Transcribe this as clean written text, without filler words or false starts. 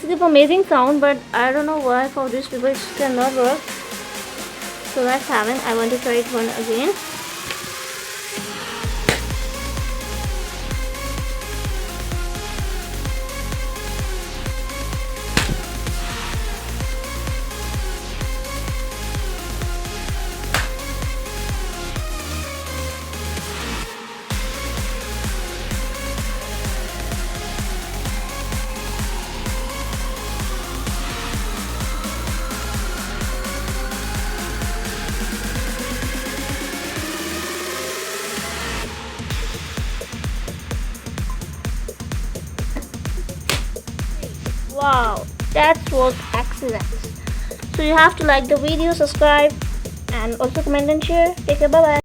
it's give amazing sound, but I don't know why for these people it cannot work. So let's have it. I want to try it one again. Wow, that was excellent. So you have to like the video, subscribe, and also comment and share. Take care, bye bye.